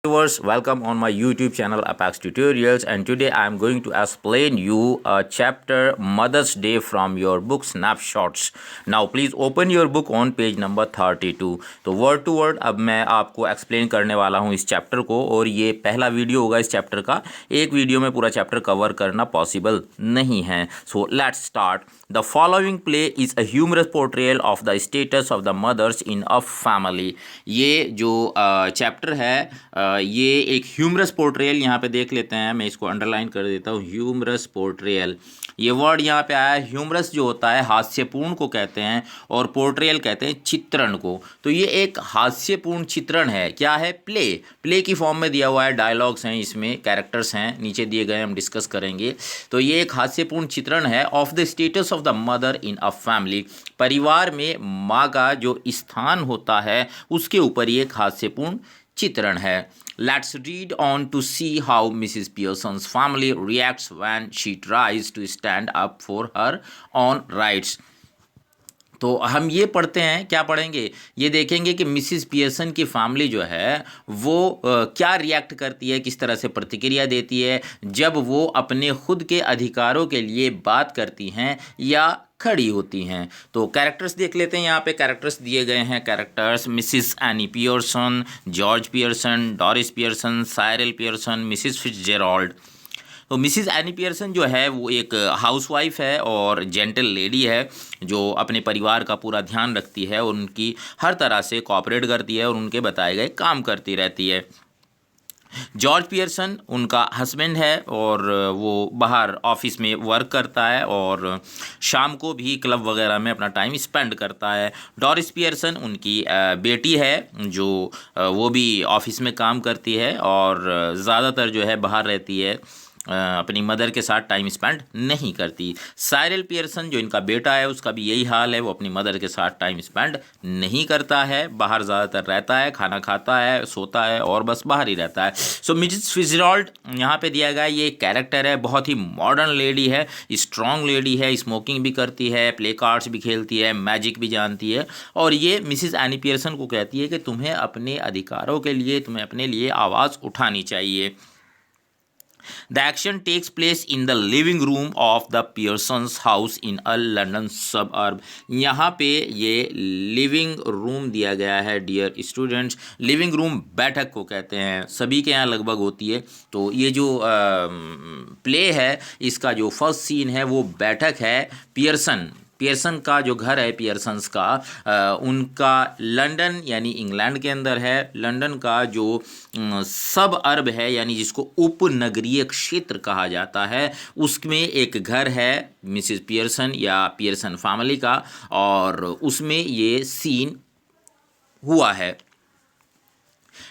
Viewers, welcome on my YouTube channel Apex Tutorials, and today I am going to explain you a chapter Mother's Day from your book Snapshots. Now please open your book on page number 32. तो word to word अब मैं आपको explain करने वाला हूँ इस chapter को, और ये पहला वीडियो होगा इस चैप्टर का। एक वीडियो में पूरा चैप्टर कवर करना पॉसिबल नहीं है। So let's start. The following play is a humorous portrayal of the status of the mothers in a family. ये जो चैप्टर है ये एक ह्यूमरस पोर्ट्रेयल यहाँ पे देख लेते हैं। मैं इसको अंडरलाइन कर देता हूँ, ह्यूमरस पोर्ट्रेयल। ये वर्ड यहाँ पे आया है। ह्यूमरस जो होता है हास्यपूर्ण को कहते हैं, और पोर्ट्रेयल कहते हैं चित्रण को। तो ये एक हास्यपूर्ण चित्रण है। क्या है? प्ले की फॉर्म में दिया हुआ है। डायलॉग्स हैं, इसमें कैरेक्टर्स हैं, नीचे दिए गए, हम डिस्कस करेंगे। तो ये एक हास्यपूर्ण चित्रण है of the status of the mother in a family. परिवार में माँ का जो स्थान होता है उसके ऊपर ये एक हास्यपूर्ण चित्रण है। Let's read on to see how Mrs. Pearson's family reacts when she tries to stand up for her own rights. तो हम ये पढ़ते हैं, क्या पढ़ेंगे? ये देखेंगे कि मिसिस पियर्सन की फैमिली जो है वो क्या रिएक्ट करती है, किस तरह से प्रतिक्रिया देती है जब वो अपने खुद के अधिकारों के लिए बात करती हैं या खड़ी होती हैं। तो कैरेक्टर्स देख लेते हैं। यहाँ पे कैरेक्टर्स दिए गए हैं। Characters: Mrs Annie Pearson, George Pearson, Doris Pearson, Cyril Pearson, Mrs Fitzgerald. तो मिसिस एनी पियर्सन जो है वो एक हाउसवाइफ है और जेंटल लेडी है, जो अपने परिवार का पूरा ध्यान रखती है और उनकी हर तरह से कोऑपरेट करती है और उनके बताए गए काम करती रहती है। जॉर्ज पियर्सन उनका हस्बैंड है और वो बाहर ऑफिस में वर्क करता है और शाम को भी क्लब वगैरह में अपना टाइम स्पेंड करता है। डॉरिस पियर्सन उनकी बेटी है, जो वो भी ऑफिस में काम करती है और ज़्यादातर जो है बाहर रहती है, अपनी मदर के साथ टाइम स्पेंड नहीं करती। साइरल पियर्सन जो इनका बेटा है उसका भी यही हाल है, वो अपनी मदर के साथ टाइम स्पेंड नहीं करता है, बाहर ज़्यादातर रहता है, खाना खाता है, सोता है और बस बाहर ही रहता है। सो मिसेस फिट्जजेराल्ड यहाँ पे दिया गया ये कैरेक्टर है। बहुत ही मॉडर्न लेडी है, स्ट्रॉन्ग लेडी है, स्मोकिंग भी करती है, प्ले कार्ड्स भी खेलती है, मैजिक भी जानती है, और ये मिसिस एनी पियर्सन को कहती है कि तुम्हें अपने अधिकारों के लिए, तुम्हें अपने लिए आवाज़ उठानी चाहिए। The action takes place in the living room of the Pearsons' house in a London suburb. यहाँ पे ये लिविंग रूम दिया गया है डियर स्टूडेंट्स। लिविंग रूम बैठक को कहते हैं, सभी के यहाँ लगभग होती है। तो ये जो प्ले है इसका जो फर्स्ट सीन है वो बैठक है। पियर्सन का जो घर है, पियर्सन्स का, उनका लंदन यानी इंग्लैंड के अंदर है। लंदन का जो सब अर्ब है, यानी जिसको उपनगरीय क्षेत्र कहा जाता है, उसमें एक घर है मिसेस पियर्सन या पियर्सन फैमिली का, और उसमें ये सीन हुआ है।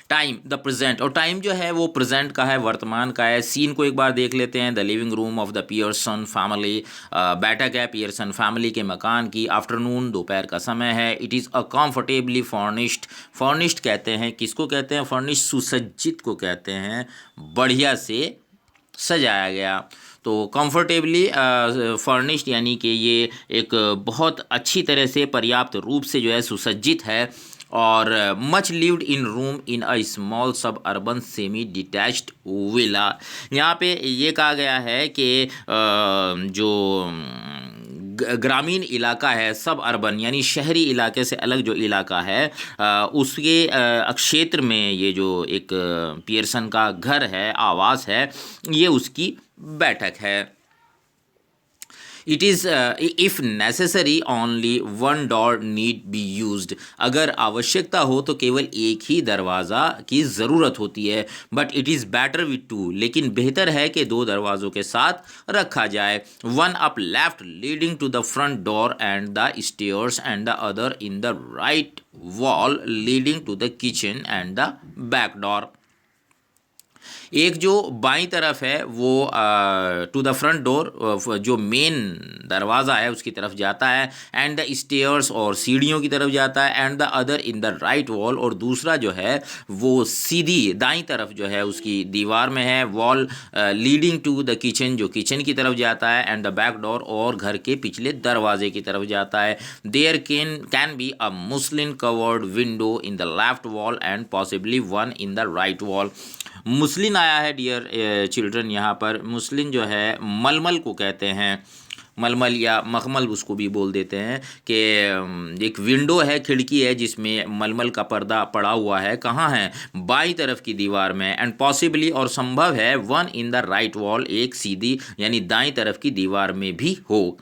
टाइम द प्रेजेंट, और टाइम जो है वो प्रेजेंट का है, वर्तमान का है। सीन को एक बार देख लेते हैं। The living room of the Pearson family, बैठक है पियर्सन फैमिली के मकान की। आफ्टरनून, दोपहर का समय है। It is a comfortably furnished, furnished कहते हैं किसको कहते हैं? फर्निश्ड, सुसज्जित को कहते हैं, बढ़िया से सजाया गया। तो कंफर्टेबली फर्निश्ड यानी कि ये एक बहुत अच्छी तरह से, पर्याप्त रूप से जो है सुसज्जित है। और much lived in room in a small सब अर्बन सेमी डिटैच्ड विला। यहाँ पे ये कहा गया है कि जो ग्रामीण इलाका है, सब अर्बन यानी शहरी इलाके से अलग जो इलाका है, उसके क्षेत्र में ये जो एक पियर्सन का घर है, आवास है, ये उसकी बैठक है। It is if necessary only one door need be used. अगर आवश्यकता हो तो केवल एक ही दरवाज़ा की ज़रूरत होती है। But it is better with to, लेकिन बेहतर है कि दो दरवाज़ों के साथ रखा जाए। One up left leading to the front door and the stairs, and the other in the right wall leading to the kitchen and the back door. एक जो बाईं तरफ है वो टू द फ्रंट डोर, जो मेन दरवाज़ा है उसकी तरफ जाता है, एंड द स्टेयर्स और सीढ़ियों की तरफ जाता है, and the other in the right wall, और दूसरा जो है वो सीधी दाईं तरफ जो है उसकी दीवार में है, wall leading to the kitchen, जो किचन की तरफ जाता है, एंड द बैक डोर, और घर के पिछले दरवाजे की तरफ जाता है। There can be a muslin covered window in the left wall and possibly one in the right wall. Muslin आया है डियर चिल्ड्रन, यहाँ पर मुस्लिन जो है मलमल को कहते हैं, मलमल या मखमल उसको भी बोल देते हैं, कि एक विंडो है, खिड़की है जिसमें मलमल का पर्दा पड़ा हुआ है। कहाँ है? बाई तरफ की दीवार में, एंड पॉसिबली और संभव है one in the right wall, एक सीधी यानी दाईं तरफ की दीवार में भी हो।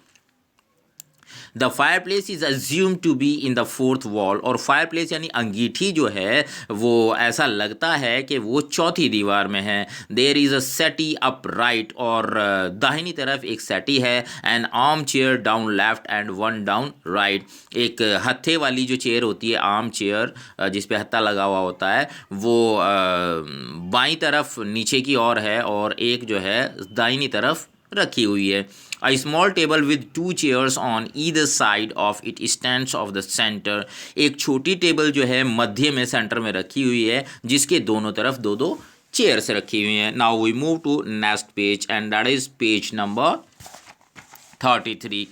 The fireplace is assume to be in the fourth wall, और फायर प्लेस यानी अंगीठी जो है वो ऐसा लगता है कि वो चौथी दीवार में है। देयर इज़ अ सेटी अप राइट, और दाहिनी तरफ एक सेटी है, N arm chair down left and one down right. एक हत्थे वाली जो चेयर होती है, आर्म चेयर जिस पे हत्था लगा हुआ होता है, वो बाईं तरफ नीचे की ओर है, और एक जो है दाहिनी तरफ रखी हुई है। A small table with two chairs on either side of it stands of the center. एक छोटी टेबल जो है मध्य में, सेंटर में रखी हुई है, जिसके दोनों तरफ दो दो चेयर्स रखी हुई हैं। Now we move to next page, and that is page number 33.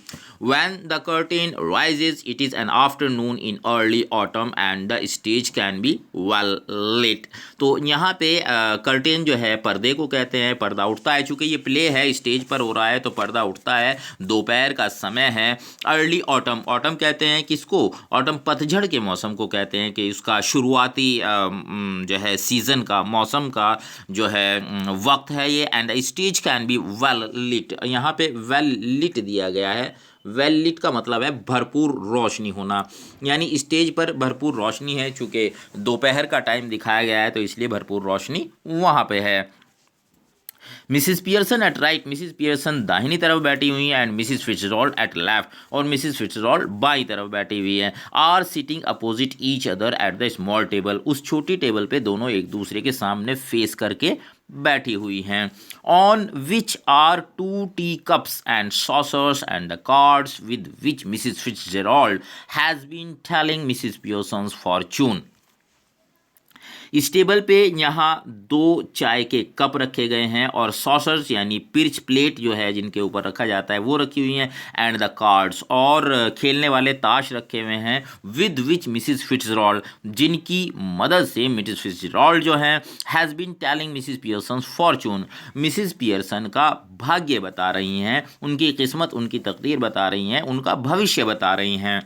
When the curtain rises, it is an afternoon in early autumn and the stage can be well lit. तो यहाँ पे कर्टेन जो है पर्दे को कहते हैं, पर्दा उठता है। चूँकि ये प्ले है, स्टेज पर हो रहा है, तो पर्दा उठता है। दोपहर का समय है। अर्ली ऑटम, ऑटम कहते हैं किसको? ऑटम पतझड़ के मौसम को कहते हैं, कि उसका शुरुआती जो है सीज़न का, मौसम का जो है वक्त है ये। And stage can be well lit, यहाँ पे वेल लिट दिया गया है। वेल लिट का मतलब है भरपूर रोशनी होना, यानी स्टेज पर भरपूर रोशनी है। चूँकि दोपहर का टाइम दिखाया गया है तो इसलिए भरपूर रोशनी वहाँ पे है। Mrs Pearson at right, Mrs Pearson दाहिनी तरफ बैठी हुई है, and Mrs Fitzgerald at left, और मिसिस फिट्जरॉल्ड बाई तरफ बैठी हुई है। Are sitting opposite each other at the small table, उस छोटी टेबल पे दोनों एक दूसरे के सामने फेस करके बैठी हुई हैं। On which are two tea cups and saucers and the cards with which Mrs Fitzgerald has been telling Mrs Pearson's fortune. इस टेबल पे यहाँ दो चाय के कप रखे गए हैं, और सॉसर्स यानी पिर्च प्लेट जो है जिनके ऊपर रखा जाता है वो रखी हुई हैं, एंड द कार्ड्स, और खेलने वाले ताश रखे हुए हैं। विद विच मिसिस फिट्जरॉल्ड, जिनकी मदद से मिसिस फिट्जरॉल्ड जो है has been telling Mrs Pearson's fortune, Mrs Pearson का भाग्य बता रही हैं, उनकी किस्मत, उनकी तकदीर बता रही हैं, उनका भविष्य बता रही हैं।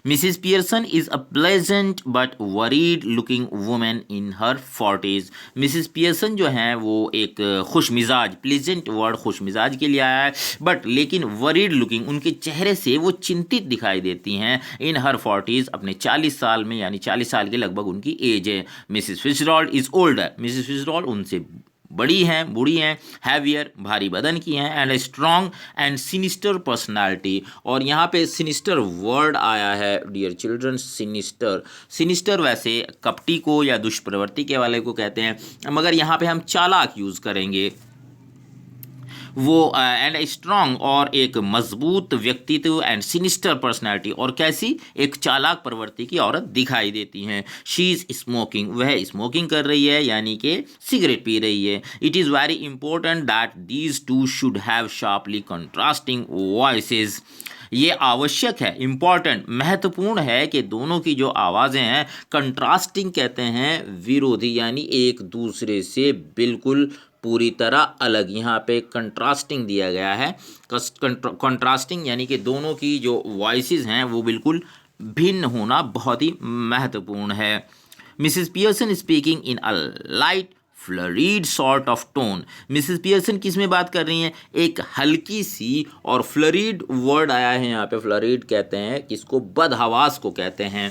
Mrs. Pearson is a pleasant but worried looking woman in her 40s. Mrs. Pearson जो हैं वो एक खुश मिजाज, प्लेजेंट वर्ड खुश मिजाज के लिए आया है, बट लेकिन worried looking, उनके चेहरे से वो चिंतित दिखाई देती हैं। in her 40s, अपने 40 साल में, यानी 40 साल के लगभग उनकी एज है। Mrs. Fitzgerald is older. Mrs. Fitzgerald उनसे बड़ी हैं, बूढ़ी हैं, हैवियर, भारी बदन की हैं, and strong and sinister personality, और यहाँ पे सिनिस्टर वर्ड आया है डियर चिल्ड्रन, सिनिस्टर। सिनिस्टर वैसे कपटी को या दुष्प्रवृत्ति के वाले को कहते हैं, मगर यहाँ पे हम चालाक यूज़ करेंगे। वो एंड स्ट्रॉन्ग, और एक मजबूत व्यक्तित्व, एंड सिनिस्टर पर्सनैलिटी, और कैसी? एक चालाक प्रवृत्ति की औरत दिखाई देती हैं। शी इज़ स्मोकिंग, वह स्मोकिंग कर रही है, यानी कि सिगरेट पी रही है। It is very important that these two should have sharply contrasting voices, ये आवश्यक है, इम्पॉर्टेंट, महत्वपूर्ण है कि दोनों की जो आवाज़ें हैं, कंट्रास्टिंग कहते हैं विरोधी, यानी एक दूसरे से बिल्कुल पूरी तरह अलग। यहाँ पे कंट्रास्टिंग दिया गया है। कंट्रास्टिंग यानी कि दोनों की जो वॉइसेस हैं वो बिल्कुल भिन्न होना बहुत ही महत्वपूर्ण है। Mrs Pearson speaking in a light flurried sort of tone, Mrs Pearson किस में बात कर रही हैं? एक हल्की सी, और फ्लरीड वर्ड आया है यहाँ पे, फ्लरीड कहते हैं किसको? बदहवास को कहते हैं।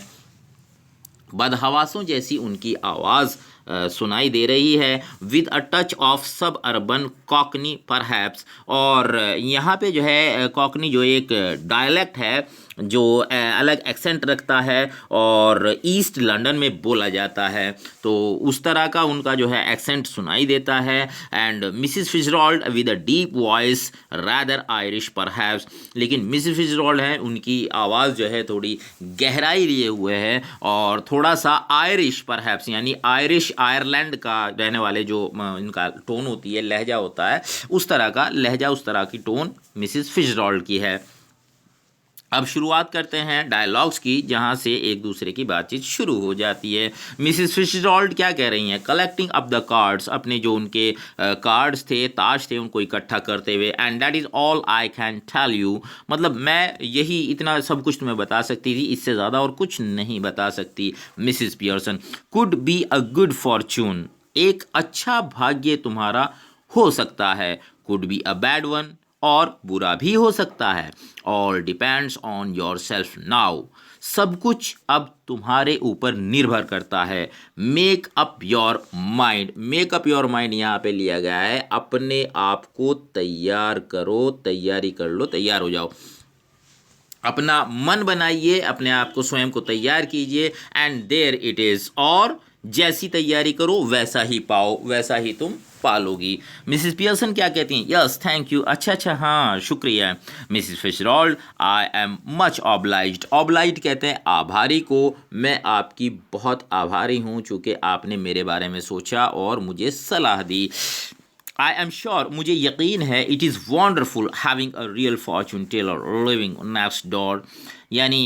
बदहवासों जैसी उनकी आवाज़ सुनाई दे रही है विद अ टच ऑफ सब अर्बन कॉकनी परहैप्स। और यहाँ पे जो है कॉकनी जो एक डायलेक्ट है जो अलग एक्सेंट रखता है और ईस्ट लंदन में बोला जाता है, तो उस तरह का उनका जो है एक्सेंट सुनाई देता है। And Mrs Fitzgerald with a deep voice rather Irish perhaps, लेकिन मिसिस फिtzgerald है उनकी आवाज़ जो है थोड़ी गहराई लिए हुए है और थोड़ा सा आयरिश परहैप्स यानी आयरिश आयरलैंड का रहने वाले जो इनका टोन होती है, लहजा होता है, उस तरह का लहजा, उस तरह की टोन मिसिस फिtzgerald की है। अब शुरुआत करते हैं डायलॉग्स की, जहां से एक दूसरे की बातचीत शुरू हो जाती है। मिसिस फिtzgerald क्या कह रही हैं? कलेक्टिंग अप द कार्ड्स, अपने जो उनके कार्ड्स थे, ताश थे, उनको इकट्ठा करते हुए। And that is all I can tell you, मतलब मैं यही इतना सब कुछ तुम्हें बता सकती थी, इससे ज़्यादा और कुछ नहीं बता सकती। Mrs Pearson, could be a good Fortune, एक अच्छा भाग्य तुम्हारा हो सकता है। Could be a bad one, और बुरा भी हो सकता है। All depends on your self now, सब कुछ अब तुम्हारे ऊपर निर्भर करता है। Make up your mind, make up your mind यहाँ पे लिया गया है अपने आप को तैयार करो, तैयारी कर लो, तैयार हो जाओ, अपना मन बनाइए, अपने आप को स्वयं को तैयार कीजिए। एंड देयर इट इज़, और जैसी तैयारी करो वैसा ही पाओ, वैसा ही तुम पालोगी। मिसिस पियर्सन क्या कहती हैं? यस थैंक यू, अच्छा अच्छा, हाँ शुक्रिया। Mrs Fitzgerald, I am much obliged, obliged कहते हैं आभारी को, मैं आपकी बहुत आभारी हूँ चूँकि आपने मेरे बारे में सोचा और मुझे सलाह दी। आई एम श्योर, मुझे यकीन है, it is wonderful having a real fortune teller living next door, यानी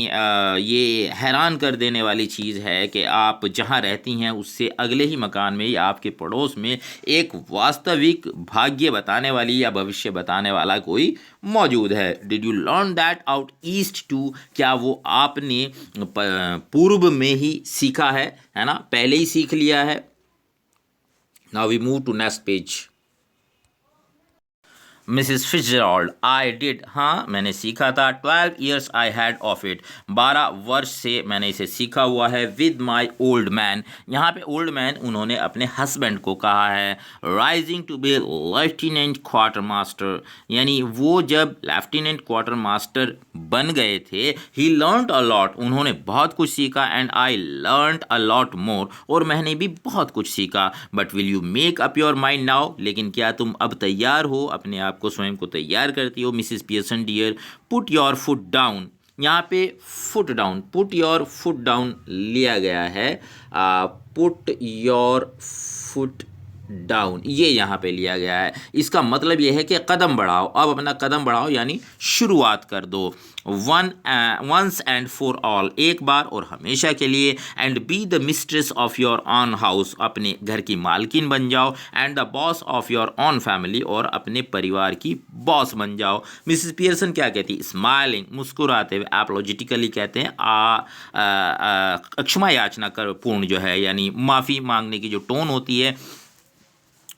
ये हैरान कर देने वाली चीज़ है कि आप जहाँ रहती हैं उससे अगले ही मकान में या आपके पड़ोस में एक वास्तविक भाग्य बताने वाली या भविष्य बताने वाला कोई मौजूद है। Did you learn that out east too, क्या वो आपने पूर्व में ही सीखा है ना, पहले ही सीख लिया है। Now we move to next page. Mrs Fitzgerald, I did, हाँ मैंने सीखा था। 12 years I had of it, 12 वर्ष से मैंने इसे सीखा हुआ है। विद माई ओल्ड मैन, यहाँ पे ओल्ड मैन उन्होंने अपने हस्बैंड को कहा है। Rising to be lieutenant quartermaster, यानी वो जब लेफ्टिनेंट क्वार्टर मास्टर बन गए थे। ही लर्नड अ लॉट, उन्होंने बहुत कुछ सीखा। And I learned a lot more, और मैंने भी बहुत कुछ सीखा। But will you make up your mind now, लेकिन क्या तुम अब तैयार हो, अपने आप को स्वयं को तैयार करती हो? Mrs Pearson dear, put your foot down, यहाँ पे foot down, put your foot down लिया गया है। पुट योर फुट डाउन, ये यहाँ पे लिया गया है। इसका मतलब ये है कि कदम बढ़ाओ, अब अपना कदम बढ़ाओ, यानी शुरुआत कर दो। वंस एंड फॉर ऑल, एक बार और हमेशा के लिए। And be the mistress of your on house, अपने घर की मालकिन बन जाओ। And the boss of your on family, और अपने परिवार की बॉस बन जाओ। मिसिस पियर्सन क्या कहती है? स्माइलिंग, मुस्कुराते हुए। एपोलॉजिटिकली कहते हैं क्षमा याचना कर पूर्ण जो है, यानी माफ़ी मांगने की जो टोन होती है,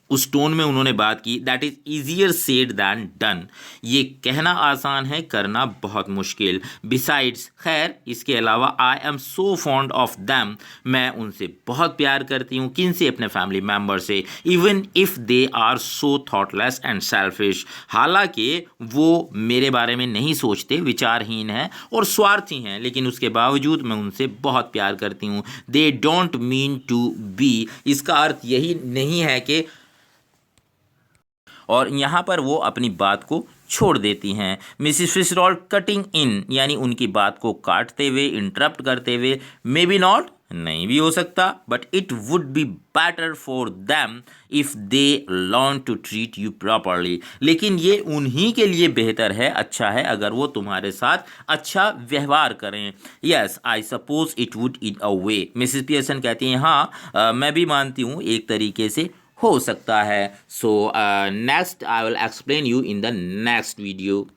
उस टोन में उन्होंने बात की। That is easier said then done, ये कहना आसान है, करना बहुत मुश्किल। बिसाइड्स, खैर इसके अलावा, I am so fond of them, मैं उनसे बहुत प्यार करती हूँ। किन से? अपने फैमिली मेम्बर से। Even if they are so thoughtless and selfish, हालांकि वो मेरे बारे में नहीं सोचते, विचारहीन हैं और स्वार्थी हैं, लेकिन उसके बावजूद मैं उनसे बहुत प्यार करती हूँ। They don't mean to be, इसका अर्थ यही नहीं है कि, और यहाँ पर वो अपनी बात को छोड़ देती हैं। मिसिस फिtzgerald, कटिंग इन, यानी उनकी बात को काटते हुए, इंटरप्ट करते हुए। मे बी नॉट, नहीं भी हो सकता। But it would be better for them if they learn to treat you properly, लेकिन ये उन्हीं के लिए बेहतर है, अच्छा है, अगर वो तुम्हारे साथ अच्छा व्यवहार करें। Yes I suppose it would in a way, Mrs Pearson कहती हैं हाँ मैं भी मानती हूँ एक तरीके से हो सकता है। So next I will explain you in the next video.